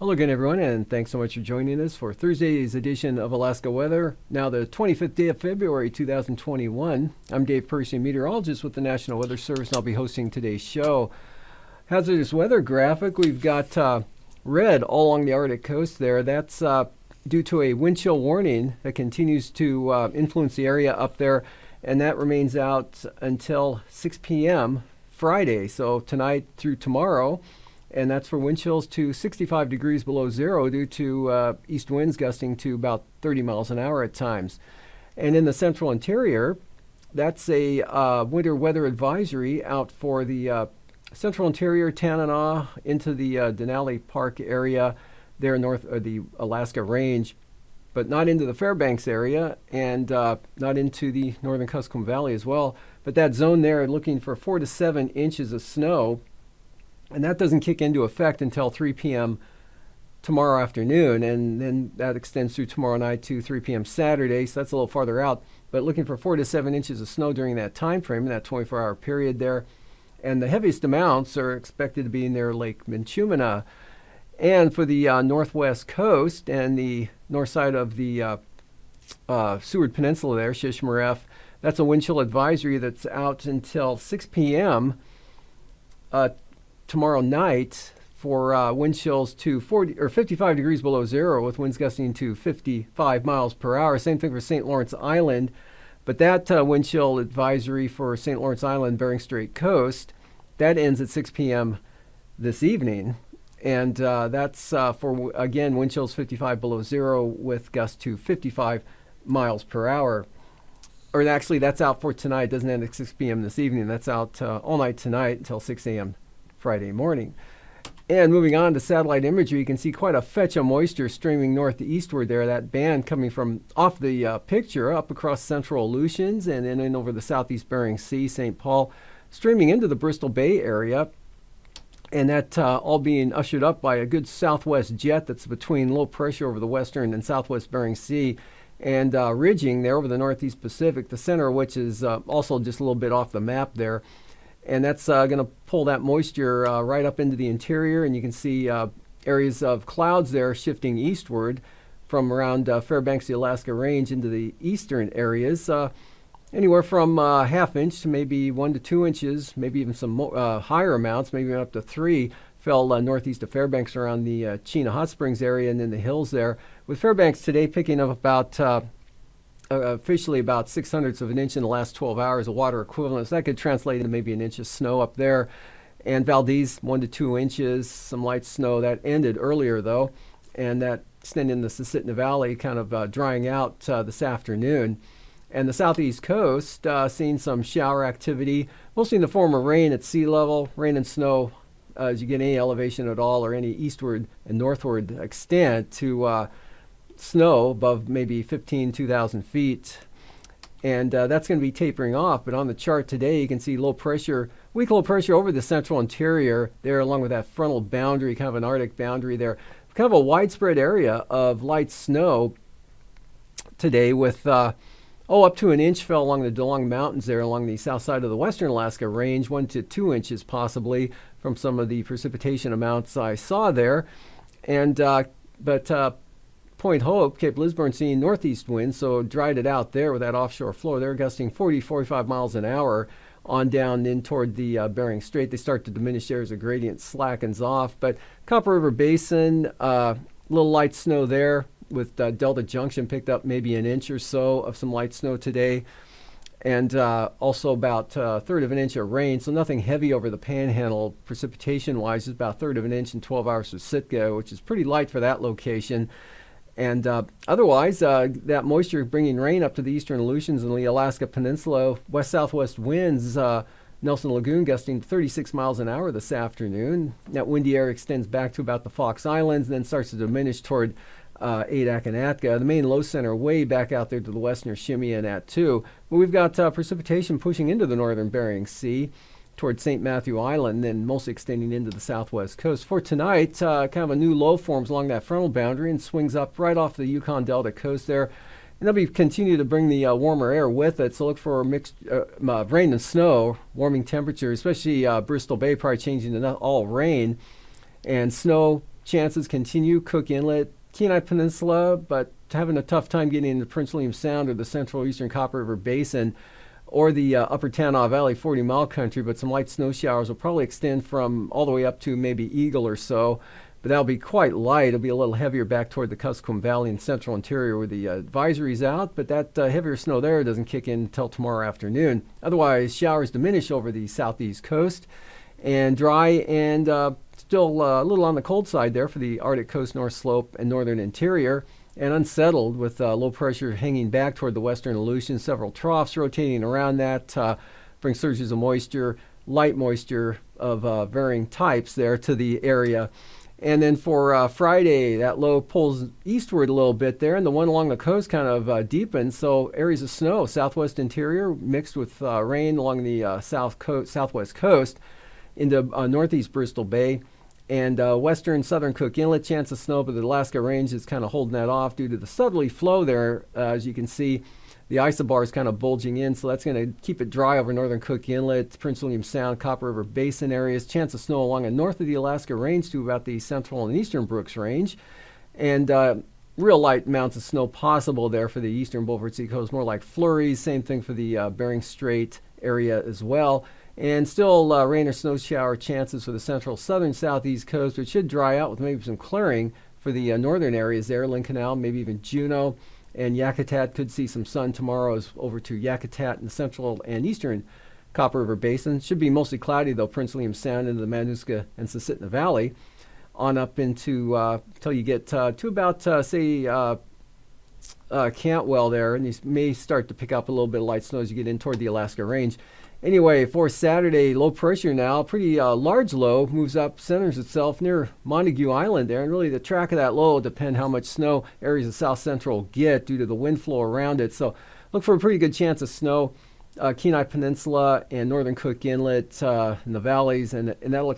Hello again, everyone, and thanks so much for joining us for Thursday's edition of Alaska Weather. Now, the 25th day of February, 2021. I'm Percy, meteorologist with the National Weather Service, and I'll be hosting today's show. Hazardous weather graphic. We've got red all along the Arctic coast there. That's due to a wind chill warning that continues to influence the area up there, and that remains out until 6 p.m. Friday, so tonight through tomorrow. And that's for wind chills to 65 degrees below zero due to east winds gusting to about 30 miles an hour at times. And in the central interior, that's a winter weather advisory out for the central interior, Tanana, into the Denali Park area there north of the Alaska Range, but not into the Fairbanks area and not into the northern Kuskokwim Valley as well. But that zone there, looking for 4 to 7 inches of snow. And that doesn't kick into effect until 3 p.m. tomorrow afternoon, and then that extends through tomorrow night to 3 p.m. Saturday, so that's a little farther out. But looking for 4 to 7 inches of snow during that time frame, in that 24-hour period there. And the heaviest amounts are expected to be near Lake Minchumina. And for the northwest coast and the north side of the Seward Peninsula there, Shishmaref, that's a wind chill advisory that's out until 6 p.m. Tomorrow night for wind chills to 40 or 55 degrees below zero with winds gusting to 55 miles per hour. Same thing for St. Lawrence Island, but that wind chill advisory for St. Lawrence Island, Bering Strait coast, that ends at 6 p.m. this evening. And that's for, again, wind chills 55 below zero with gusts to 55 miles per hour. Or actually, that's out for tonight. It doesn't end at 6 p.m. this evening. That's out all night tonight until 6 a.m. Friday morning. And moving on to satellite imagery, you can see quite a fetch of moisture streaming northeastward there. That band coming from off the picture up across central Aleutians and then in over the southeast Bering Sea, St. Paul, streaming into the Bristol Bay area. And that all being ushered up by a good southwest jet that's between low pressure over the western and southwest Bering Sea and ridging there over the northeast Pacific, the center of which is also just a little bit off the map there. And that's going to pull that moisture right up into the interior, and you can see areas of clouds there shifting eastward from around Fairbanks, the Alaska Range, into the eastern areas. Anywhere from half inch to maybe 1 to 2 inches, maybe even some higher amounts, maybe up to 3, fell northeast of Fairbanks around the Chena Hot Springs area and in the hills there. With Fairbanks today picking up about officially about 0.06 of an inch in the last 12 hours of water equivalent. So that could translate into maybe an inch of snow up there. And Valdez, 1 to 2 inches, some light snow. That ended earlier, though, and that extended in the Susitna Valley, kind of drying out this afternoon. And the southeast coast, seeing some shower activity, mostly in the form of rain at sea level, rain and snow as you get any elevation at all or any eastward and northward extent to snow above maybe 2,000 feet. And that's going to be tapering off. But on the chart today, you can see low pressure, weak low pressure over the central interior there, along with that frontal boundary, kind of an Arctic boundary there. Kind of a widespread area of light snow today with, up to an inch fell along the DeLong Mountains there, along the south side of the western Alaska Range, 1 to 2 inches possibly from some of the precipitation amounts I saw there. And, Point Hope, Cape Lisburne, seeing northeast winds, so dried it out there with that offshore flow. They're gusting 40, 45 miles an hour on down in toward the Bering Strait. They start to diminish there as the gradient slackens off. But Copper River Basin, little light snow there with Delta Junction picked up maybe an inch or so of some light snow today. And also about a third of an inch of rain, so nothing heavy over the Panhandle precipitation-wise. It's about a third of an inch in 12 hours for Sitka, which is pretty light for that location. And otherwise, that moisture bringing rain up to the eastern Aleutians and the Alaska Peninsula. West-southwest winds, Nelson Lagoon gusting 36 miles an hour this afternoon. That windy air extends back to about the Fox Islands and then starts to diminish toward Adak and Atka. The main low center way back out there to the west near Shimei and Attu. But we've got precipitation pushing into the northern Bering Sea towards St. Matthew Island, and then mostly extending into the southwest coast. For tonight, kind of a new low forms along that frontal boundary and swings up right off the Yukon Delta coast there. And they'll be continue to bring the warmer air with it, so look for mixed rain and snow, warming temperatures, especially Bristol Bay probably changing to not all rain, and snow chances continue. Cook Inlet, Kenai Peninsula, but having a tough time getting into Prince William Sound or the central eastern Copper River Basin or the upper Tanana Valley 40-mile country, but some light snow showers will probably extend from all the way up to maybe Eagle or so, but that'll be quite light. It'll be a little heavier back toward the Kuskokwim Valley and central interior where the advisory's out, but that heavier snow there doesn't kick in until tomorrow afternoon. Otherwise, showers diminish over the southeast coast and dry and still a little on the cold side there for the Arctic coast, North Slope, and northern interior, and unsettled with low pressure hanging back toward the western Aleutians. Several troughs rotating around that bring surges of moisture, light moisture of varying types there to the area. And then for Friday, that low pulls eastward a little bit there, and the one along the coast kind of deepens. So areas of snow, southwest interior mixed with rain along the southwest coast into northeast Bristol Bay. And western southern Cook Inlet, chance of snow, but the Alaska Range is kind of holding that off due to the southerly flow there. As you can see, the isobar is kind of bulging in, so that's going to keep it dry over northern Cook Inlet, Prince William Sound, Copper River Basin areas. Chance of snow along the north of the Alaska Range to about the central and eastern Brooks Range. And real light amounts of snow possible there for the eastern Beaufort Sea coast, more like flurries. Same thing for the Bering Strait area as well. And still rain or snow shower chances for the central southern southeast coast, which should dry out with maybe some clearing for the northern areas there, Lynn Canal, maybe even Juneau. And Yakutat could see some sun tomorrow as over to Yakutat in the central and eastern Copper River Basin. Should be mostly cloudy, though, Prince William Sound into the Matanuska and Susitna Valley on up into till you get to about, Cantwell there, and you may start to pick up a little bit of light snow as you get in toward the Alaska Range. Anyway, for Saturday, low pressure now, pretty large low, moves up, centers itself near Montague Island there, and really the track of that low will depend how much snow areas of south central get due to the wind flow around it. So look for a pretty good chance of snow, Kenai Peninsula and northern Cook Inlet in the valleys, and that'll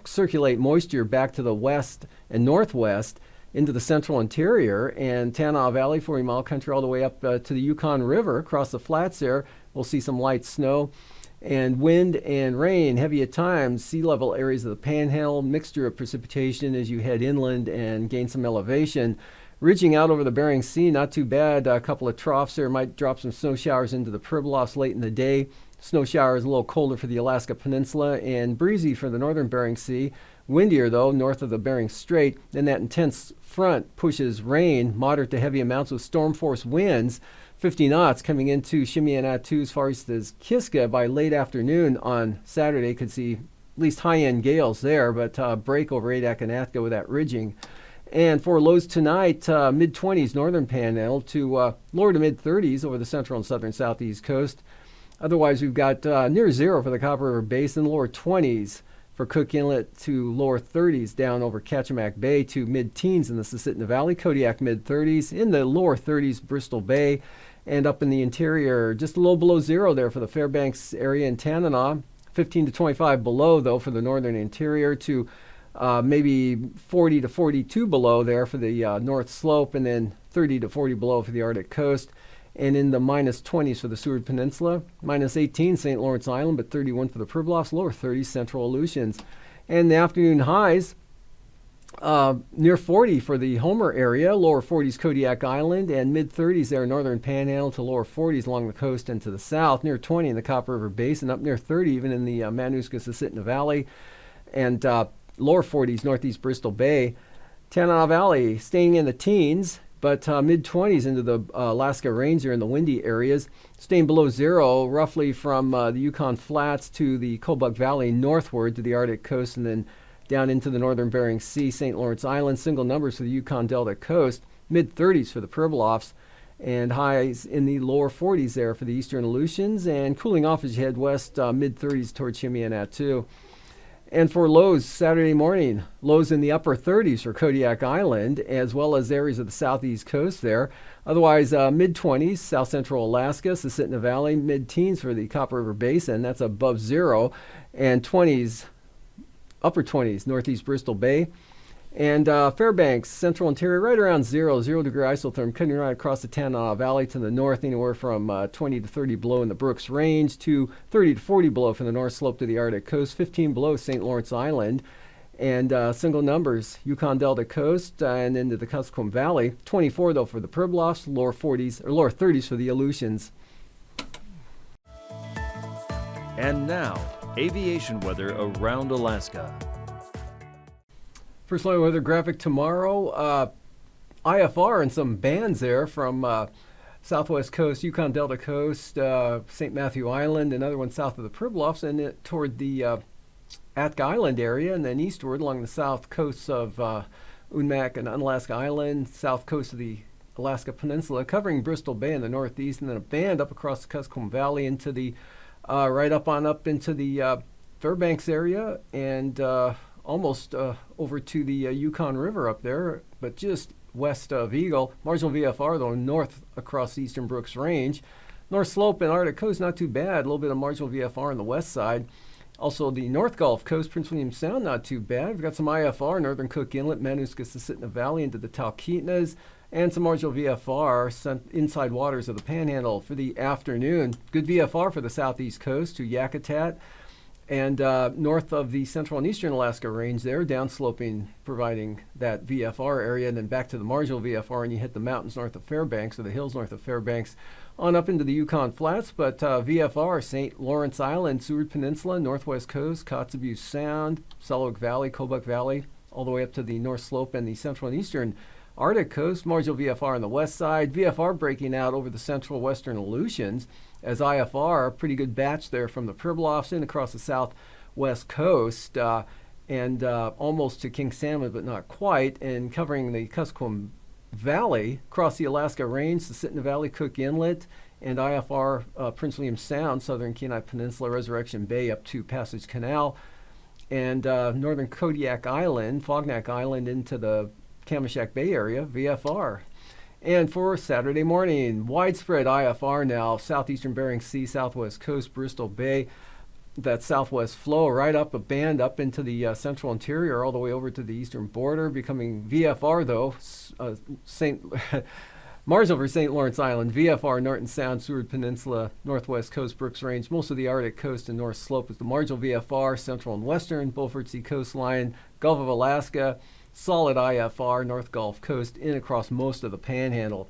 circulate moisture back to the west and northwest into the central interior, and Tanana Valley, 40-mile country, all the way up to the Yukon River across the flats there. We'll see some light snow. And wind and rain, heavy at times, sea level areas of the Panhandle, mixture of precipitation as you head inland and gain some elevation. Ridging out over the Bering Sea, not too bad. A couple of troughs there might drop some snow showers into the Pribilofs late in the day. Snow showers a little colder for the Alaska Peninsula and breezy for the northern Bering Sea. Windier, though, north of the Bering Strait. Then that intense front pushes rain, moderate to heavy amounts with storm force winds. 50 knots coming into Chimay-Attu as far east as Kiska by late afternoon on Saturday. Could see at least high-end gales there, but break over Adak and Atka with that ridging. And for lows tonight, mid-20s northern Panhandle to lower to mid-30s over the central and southern southeast coast. Otherwise, we've got near zero for the Copper River Basin, lower 20s for Cook Inlet to lower 30s down over Kachemak Bay to mid-teens in the Susitna Valley, Kodiak mid-30s, in the lower 30s Bristol Bay, and up in the interior just a little below zero there for the Fairbanks area and Tanana, 15 to 25 below though for the northern interior to maybe 40 to 42 below there for the North Slope, and then 30 to 40 below for the Arctic coast. And in the minus 20s for the Seward Peninsula, minus 18 St. Lawrence Island, but 31 for the Pribilofs, lower 30s central Aleutians. And the afternoon highs, near 40 for the Homer area, lower 40s Kodiak Island, and mid-30s there northern Panhandle to lower 40s along the coast and to the south, near 20 in the Copper River Basin, up near 30 even in the Matanuska-Susitna Valley, and lower 40s northeast Bristol Bay. Tanana Valley staying in the teens, but mid-20s into the Alaska Range there in the windy areas, staying below zero roughly from the Yukon Flats to the Kobuk Valley northward to the Arctic coast, and then down into the northern Bering Sea, St. Lawrence Island. Single numbers for the Yukon Delta coast, mid-30s for the Pribilofs, and highs in the lower 40s there for the eastern Aleutians, and cooling off as you head west, mid-30s towards Chimay-Attu. And for lows Saturday morning, lows in the upper 30s for Kodiak Island, as well as areas of the southeast coast there. Otherwise, mid-20s, south central Alaska, Susitna Valley, mid-teens for the Copper River Basin, that's above zero, and 20s, upper 20s, northeast Bristol Bay. And Fairbanks, central interior, right around 0 degree isotherm, cutting right across the Tanana Valley to the north, anywhere from 20 to 30 below in the Brooks Range to 30 to 40 below from the north slope to the Arctic coast, 15 below St. Lawrence Island. And single numbers, Yukon Delta coast and into the Kuskokwim Valley. 24 though for the Pribilofs, lower 40s or lower 30s for the Aleutians. And now, aviation weather around Alaska. First line weather graphic tomorrow. IFR and some bands there from southwest coast, Yukon Delta coast, St. Matthew Island, another one south of the Pribilofs, and toward the Atka Island area, and then eastward along the south coasts of Unmak and Unalaska Island, south coast of the Alaska Peninsula, covering Bristol Bay in the northeast, and then a band up across the Kuskokwim Valley into the right up into the Fairbanks area, and almost over to the Yukon River up there, but just west of Eagle. Marginal VFR though north across the Eastern Brooks Range. North Slope and Arctic Coast not too bad. A little bit of marginal VFR on the west side. Also, the North Gulf Coast, Prince William Sound, not too bad. We've got some IFR, Northern Cook Inlet, Manuscus, Susitna Valley into the Talkeetnas, and some marginal VFR inside waters of the Panhandle for the afternoon. Good VFR for the southeast coast to Yakutat, and north of the central and eastern Alaska range there, downsloping, providing that VFR area, and then back to the marginal VFR, and you hit the mountains north of Fairbanks, or the hills north of Fairbanks, on up into the Yukon Flats, but VFR, St. Lawrence Island, Seward Peninsula, Northwest Coast, Kotzebue Sound, Selawik Valley, Kobuk Valley, all the way up to the North Slope and the central and eastern Arctic Coast, marginal VFR on the west side, VFR breaking out over the central western Aleutians, as IFR, pretty good batch there from the Pribilofs in across the southwest coast, and almost to King Salmon, but not quite, and covering the Kuskokwim Valley, across the Alaska Range, the Susitna Valley, Cook Inlet, and IFR Prince William Sound, southern Kenai Peninsula, Resurrection Bay up to Passage Canal, and northern Kodiak Island, Fognak Island into the Kamishak Bay area, VFR. And for Saturday morning, widespread IFR now, southeastern Bering Sea, southwest coast, Bristol Bay, that southwest flow right up a band up into the central interior all the way over to the eastern border, becoming VFR though, Mars over St. Lawrence Island, VFR, Norton Sound, Seward Peninsula, northwest coast, Brooks Range, most of the Arctic coast and North Slope is the marginal VFR, central and western, Beaufort Sea coastline, Gulf of Alaska, solid IFR, North Gulf Coast, in across most of the Panhandle.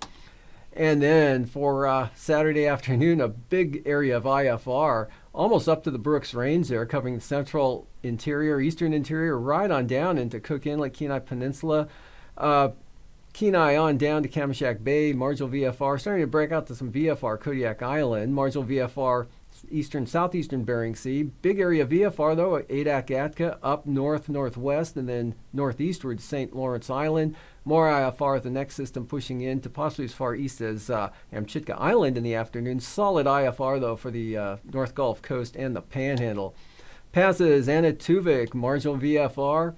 And then for Saturday afternoon, a big area of IFR, almost up to the Brooks Range there, covering the central interior, eastern interior, right on down into Cook Inlet, Kenai Peninsula, Kenai on down to Kamishak Bay, marginal VFR, starting to break out to some VFR, Kodiak Island, marginal VFR, southeastern Bering Sea. Big area VFR though, Adak Atka, up north, northwest, and then northeastward St. Lawrence Island. More IFR, the next system pushing in to possibly as far east as Amchitka Island in the afternoon. Solid IFR though for the North Gulf Coast and the Panhandle. Passes Anatuvik, marginal VFR.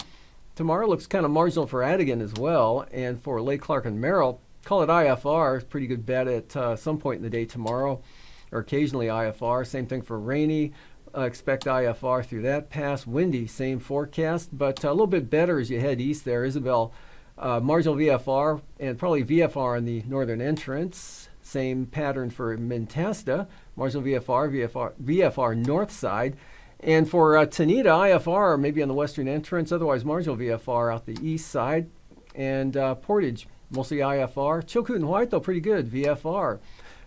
Tomorrow looks kind of marginal for Adigan as well, and for Lake Clark and Merrill, call it IFR. Pretty good bet at some point in the day tomorrow, or occasionally IFR. Same thing for Rainy. Expect IFR through that pass. Windy, same forecast, but a little bit better as you head east there. Isabel, marginal VFR, and probably VFR on the northern entrance. Same pattern for Mentasta, marginal VFR north side. And for Tanita, IFR maybe on the western entrance, otherwise marginal VFR out the east side. And Portage, mostly IFR. Chilkoot and White, though, pretty good, VFR.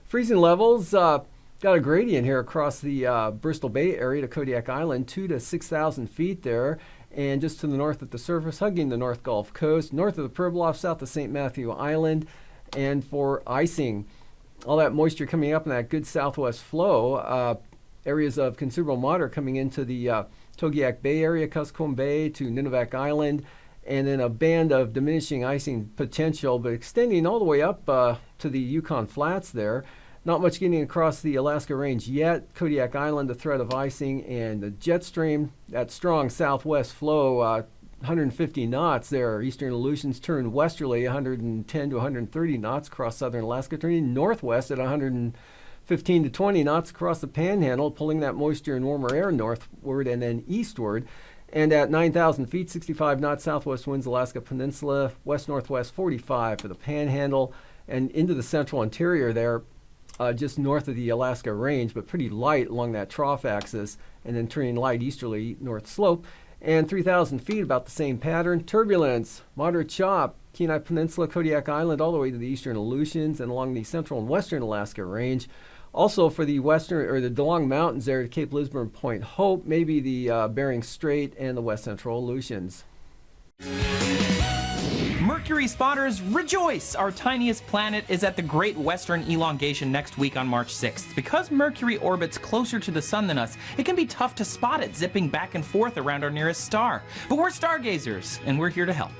Freezing levels, got a gradient here across the Bristol Bay area to Kodiak Island, 2,000 to 6,000 feet there. And just to the north at the surface, hugging the North Gulf Coast, north of the Pribilof, south of St. Matthew Island. And for icing, all that moisture coming up in that good southwest flow, areas of considerable moderate coming into the Togiak Bay area, Kuskokwim Bay to Nunivak Island, and then a band of diminishing icing potential, but extending all the way up to the Yukon Flats there. Not much getting across the Alaska Range yet. Kodiak Island, a threat of icing, and the jet stream, that strong southwest flow, 150 knots there. Eastern Aleutians turn westerly, 110 to 130 knots across southern Alaska, turning northwest at 115 to 20 knots across the Panhandle, pulling that moisture and warmer air northward and then eastward. And at 9,000 feet, 65 knots southwest winds, Alaska Peninsula, west-northwest 45 for the Panhandle, and into the central interior there, just north of the Alaska Range, but pretty light along that trough axis, and then turning light easterly north slope. And 3,000 feet, about the same pattern. Turbulence, moderate chop, Kenai Peninsula, Kodiak Island, all the way to the eastern Aleutians and along the central and western Alaska range. Also for the western or the DeLong Mountains there to Cape Lisburne, Point Hope, maybe the Bering Strait and the west central Aleutians. Mercury spotters, rejoice! Our tiniest planet is at the Great Western Elongation next week on March 6th. Because Mercury orbits closer to the sun than us, it can be tough to spot it zipping back and forth around our nearest star. But we're stargazers, and we're here to help.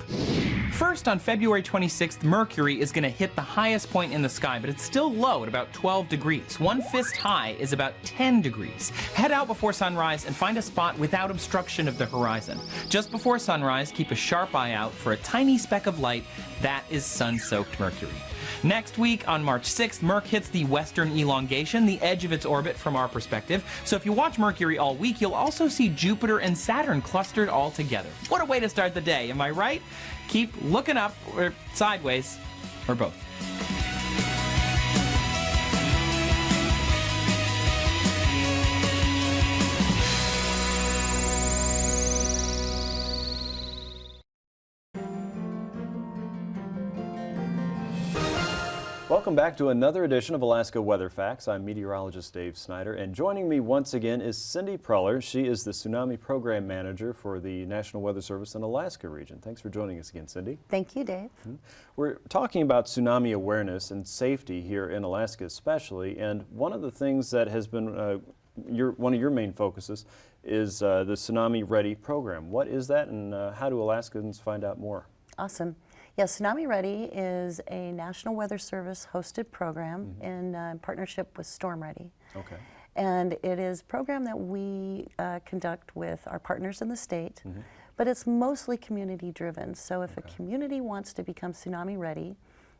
First, on February 26th, Mercury is going to hit the highest point in the sky, but it's still low at about 12 degrees. 1 fist high is about 10 degrees. Head out before sunrise and find a spot without obstruction of the horizon. Just before sunrise, keep a sharp eye out for a tiny speck of light. That is sun-soaked Mercury. Next week, on March 6th, Merc hits the western elongation, the edge of its orbit from our perspective. So if you watch Mercury all week, you'll also see Jupiter and Saturn clustered all together. What a way to start the day, am I right? Keep looking up, or sideways, or both. Welcome back to another edition of Alaska Weather Facts. I'm meteorologist Dave Snyder, and joining me once again is Cindy Preller. She is the Tsunami Program Manager for the National Weather Service in Alaska region. Thanks for joining us again, Cindy. Thank you, Dave. We're talking about tsunami awareness and safety here in Alaska especially, and one of the things that has been one of your main focuses is the Tsunami Ready program. What is that, and how do Alaskans find out more? Awesome. Yeah, Tsunami Ready is a National Weather Service hosted program in partnership with Storm Ready. Okay. And it is a program that we conduct with our partners in the state, but it's mostly community driven. So if a community wants to become tsunami ready,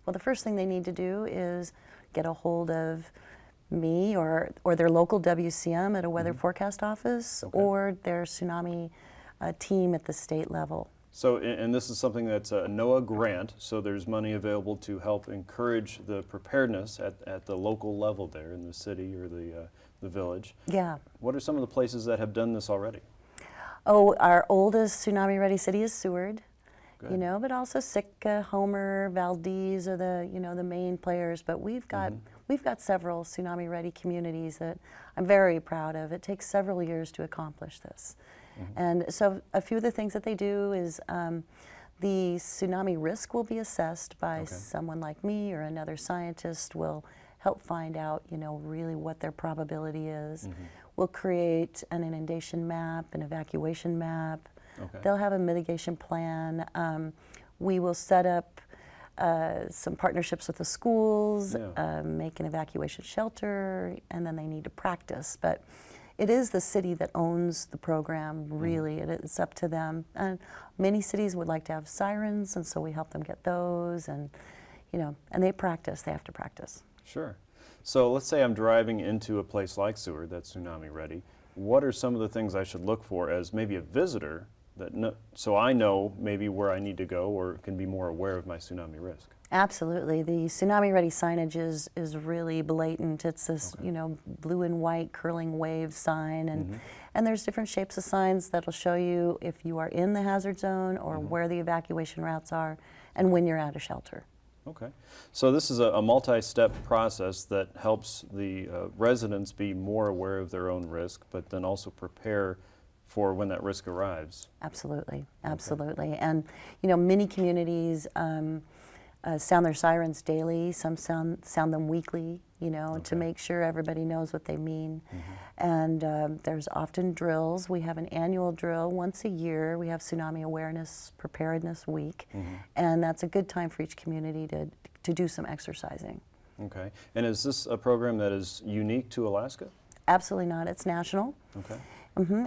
well, the first thing they need to do is get a hold of me or their local WCM at a weather forecast office or their tsunami team at the state level. So, and this is something that's a NOAA grant, so there's money available to help encourage the preparedness at the local level there in the city or the village. Yeah. What are some of the places that have done this already? Oh, our oldest tsunami ready city is Seward, Good. you know, but also Sitka, Homer, Valdez are the, you know, the main players, but we've got several tsunami ready communities that I'm very proud of. It takes several years to accomplish this. And so a few of the things that they do is the tsunami risk will be assessed by someone like me or another scientist will help find out, you know, really what their probability is. We'll create an inundation map, an evacuation map. They'll have a mitigation plan. We will set up some partnerships with the schools, make an evacuation shelter, and then they need to practice. But it is the city that owns the program, really. It's up to them. And many cities would like to have sirens, and so we help them get those, and, you know, and they practice, they have to practice. Sure. So let's say I'm driving into a place like Seward that's tsunami ready. What are some of the things I should look for as maybe a visitor so I know maybe where I need to go or can be more aware of my tsunami risk? Absolutely. The tsunami ready signage is really blatant. It's this, you know, blue and white curling wave sign, and there's different shapes of signs that'll show you if you are in the hazard zone or where the evacuation routes are and when you're out of shelter. Okay. So this is a multi-step process that helps the residents be more aware of their own risk, but then also prepare for when that risk arrives. Absolutely, absolutely. And, you know, many communities sound their sirens daily, some sound them weekly, you know, to make sure everybody knows what they mean. And there's often drills. We have an annual drill once a year. We have Tsunami Awareness Preparedness Week, and that's a good time for each community to do some exercising. Okay. And is this a program that is unique to Alaska? Absolutely not. It's national. Okay.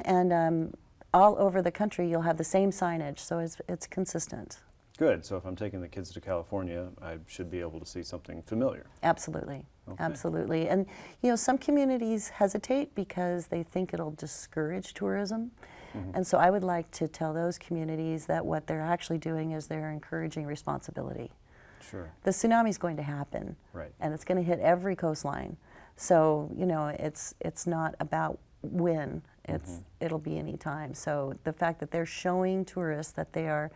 And all over the country, you'll have the same signage, so it's consistent. Good. So if I'm taking the kids to California, I should be able to see something familiar. Absolutely. Absolutely. And, you know, some communities hesitate because they think it'll discourage tourism. And so I would like to tell those communities that what they're actually doing is they're encouraging responsibility. Sure. The tsunami's going to happen. Right. And it's going to hit every coastline. So, you know, it's not about when, It'll be any time. So the fact that they're showing tourists that they are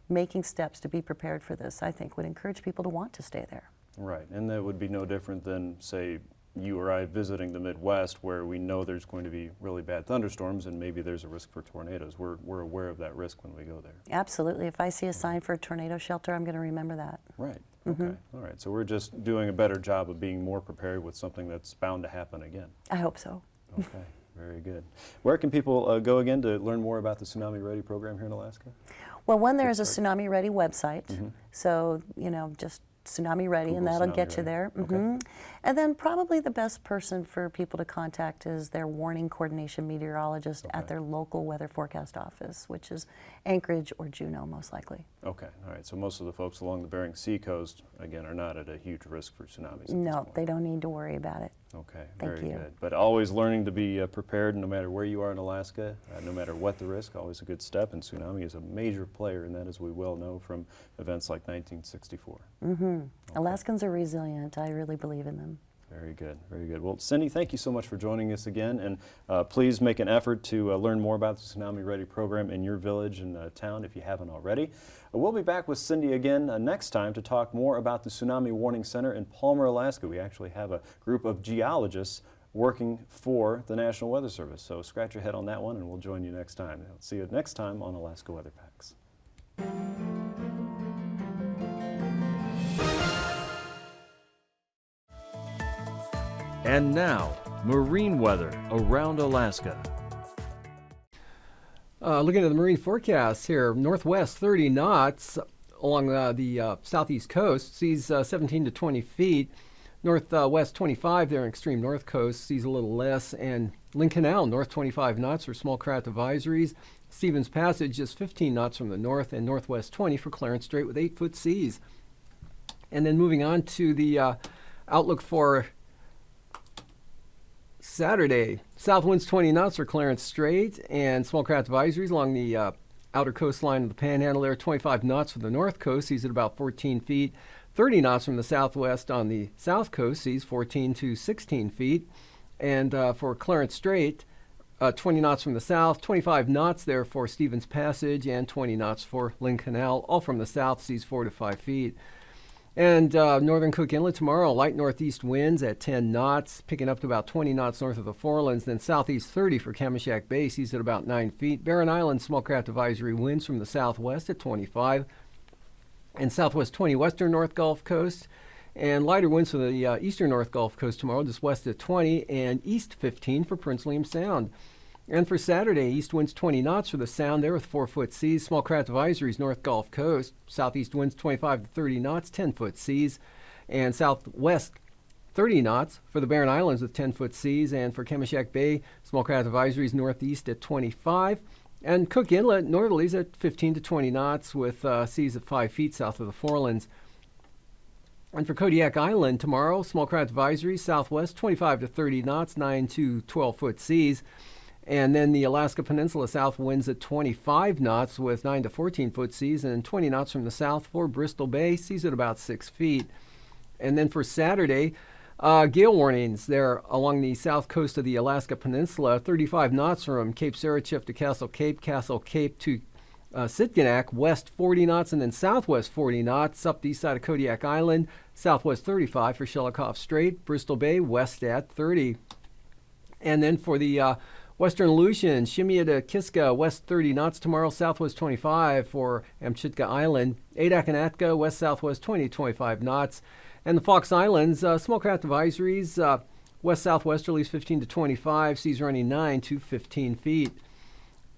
making steps to be prepared for this, I think would encourage people to want to stay there. Right, and that would be no different than, say, you or I visiting the Midwest, where we know there's going to be really bad thunderstorms and maybe there's a risk for tornadoes. We're aware of that risk when we go there. Absolutely. If I see a sign for a tornado shelter, I'm going to remember that. Right. Okay. All right. So we're just doing a better job of being more prepared with something that's bound to happen again. I hope so. Okay. Very good. Where can people go again to learn more about the Tsunami Ready program here in Alaska? Well, one, there is a Tsunami Ready website. So, just Tsunami Ready, Google and that'll Tsunami get you Ready. there. Okay. And then probably the best person for people to contact is their warning coordination meteorologist at their local weather forecast office, which is Anchorage or Juneau, most likely. Okay. All right. So most of the folks along the Bering Sea coast, again, are not at a huge risk for tsunamis. No, they don't need to worry about it. Okay, Thank very you. good. But always learning to be prepared no matter where you are in Alaska, no matter what the risk, always a good step. And tsunami is a major player in that, as we well know from events like 1964. Alaskans are resilient. I really believe in them. Very good, very good. Well, Cindy, thank you so much for joining us again, and please make an effort to learn more about the Tsunami Ready program in your village and town if you haven't already. We'll be back with Cindy again next time to talk more about the Tsunami Warning Center in Palmer, Alaska. We actually have a group of geologists working for the National Weather Service, so scratch your head on that one and we'll join you next time. I'll see you next time on Alaska Weather Packs. And now, marine weather around Alaska. Looking at the marine forecast here, northwest 30 knots along the southeast coast, seas 17 to 20 feet. Northwest 25 there, extreme north coast, seas a little less. And Lynn Canal, north 25 knots for small craft advisories. Stevens Passage just 15 knots from the north, and northwest 20 for Clarence Strait with 8-foot seas. And then moving on to the outlook for Saturday, south winds 20 knots for Clarence Strait, and small craft advisories along the outer coastline of the Panhandle there, 25 knots for the north coast, seas at about 14 feet, 30 knots from the southwest on the south coast, seas 14 to 16 feet, and for Clarence Strait, 20 knots from the south, 25 knots there for Stevens Passage, and 20 knots for Lynn Canal, all from the south, seas 4 to 5 feet. And northern Cook Inlet tomorrow, light northeast winds at 10 knots, picking up to about 20 knots north of the Forelands. Then southeast 30 for Kamishak Bay, seas at about 9 feet. Barren Island small craft advisory winds from the southwest at 25. And southwest 20 western North Gulf Coast. And lighter winds from the eastern North Gulf Coast tomorrow, just west at 20. And east 15 for Prince William Sound. And for Saturday, east winds 20 knots for the Sound there with 4-foot seas. Small craft advisories North Gulf Coast. Southeast winds 25 to 30 knots, 10-foot seas. And southwest 30 knots for the Barren Islands with 10-foot seas. And for Kamishak Bay, small craft advisories northeast at 25. And Cook Inlet, northerlies at 15 to 20 knots with seas at 5 feet south of the Forelands. And for Kodiak Island tomorrow, small craft advisories southwest 25 to 30 knots, 9 to 12-foot seas. And then the Alaska Peninsula south winds at 25 knots with 9 to 14-foot seas, and 20 knots from the south for Bristol Bay, seas at about 6 feet. And then for Saturday, gale warnings there along the south coast of the Alaska Peninsula, 35 knots from Cape Sarachiff to Castle Cape to Sitginak, west 40 knots, and then southwest 40 knots up the east side of Kodiak Island, southwest 35 for Shelikof Strait, Bristol Bay, west at 30. And then for the western Aleutian, Shimia to Kiska, west 30 knots tomorrow, southwest 25 for Amchitka Island, Adak and Atka, west southwest 20 to 25 knots. And the Fox Islands, small craft advisories, west southwesterlies 15 to 25, seas running 9 to 15 feet.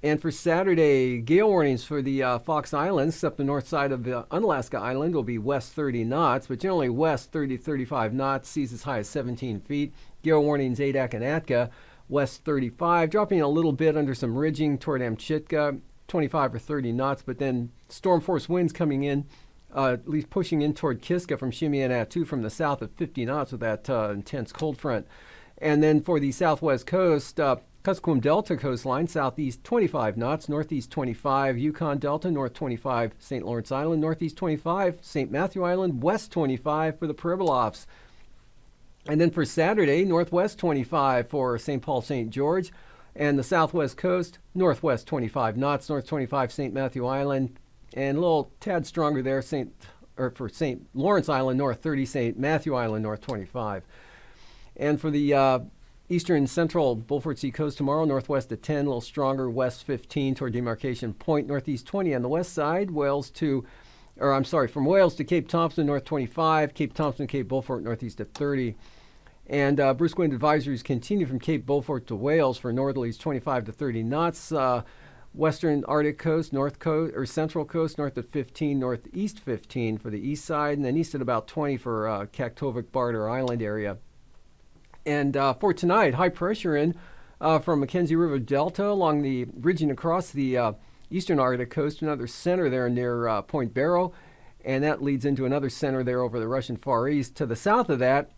And for Saturday, gale warnings for the Fox Islands, except the north side of the Unalaska Island, will be west 30 knots, but generally west 30 to 35 knots, seas as high as 17 feet. Gale warnings Adak and Atka, west 35, dropping a little bit under some ridging toward Amchitka, 25 or 30 knots, but then storm force winds coming in, at least pushing in toward Kiska from Shimia and Attu from the south at 50 knots with that intense cold front. And then for the southwest coast, Kuskokwim Delta coastline, southeast 25 knots, northeast 25, Yukon Delta, north 25, St. Lawrence Island, northeast 25, St. Matthew Island, west 25 for the Pribilofs. And then for Saturday, northwest 25 for St. Paul, St. George, And the southwest coast, northwest 25 knots, north 25 St. Matthew Island, and a little tad stronger there, for St. Lawrence Island, north 30, St. Matthew Island, north 25. And for the eastern central Beaufort Sea coast tomorrow, northwest at 10, a little stronger, west 15 toward demarcation point, northeast 20 on the west side, from Wales to Cape Thompson, north 25, Cape Thompson, Cape Beaufort, northeast at 30. And brisk wind advisories continue from Cape Beaufort to Wales for northerlies 25 to 30 knots. Western Arctic coast, north coast or central coast, north at 15, northeast 15 for the east side, and then east at about 20 for Kaktovik, Barter Island area. And for tonight, high pressure in from Mackenzie River Delta along the ridging across the eastern Arctic coast, another center there near Point Barrow, and that leads into another center there over the Russian Far East. To the south of that,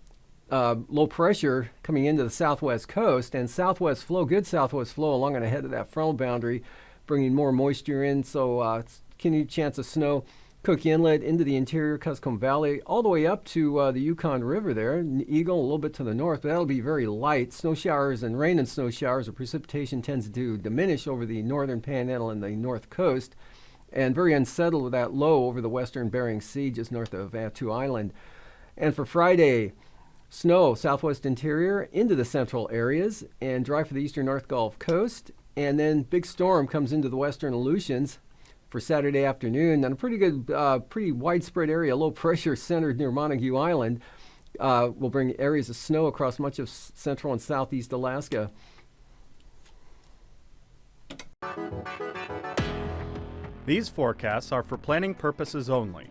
low pressure coming into the southwest coast, and good southwest flow along and ahead of that frontal boundary, bringing more moisture in, so continued chance of snow. Cook Inlet into the interior Cuscombe Valley, all the way up to the Yukon River there, Eagle a little bit to the north, but that'll be very light. Snow showers and rain and snow showers, or precipitation tends to diminish over the northern Panhandle and the north coast, and very unsettled with that low over the western Bering Sea just north of Attu Island. And for Friday, snow southwest interior into the central areas, and dry for the eastern North Gulf Coast, and then big storm comes into the western Aleutians for Saturday afternoon, and a pretty widespread area, low pressure centered near Montague Island, will bring areas of snow across much of central and southeast Alaska. These forecasts are for planning purposes only.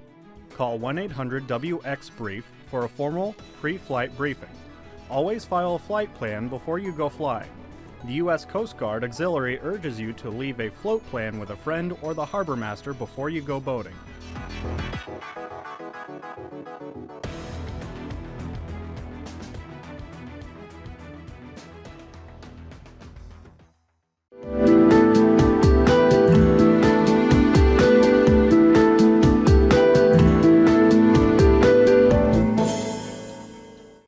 Call 1-800-WX-BRIEF for a formal pre-flight briefing. Always file a flight plan before you go flying. The U.S. Coast Guard Auxiliary urges you to leave a float plan with a friend or the harbor master before you go boating.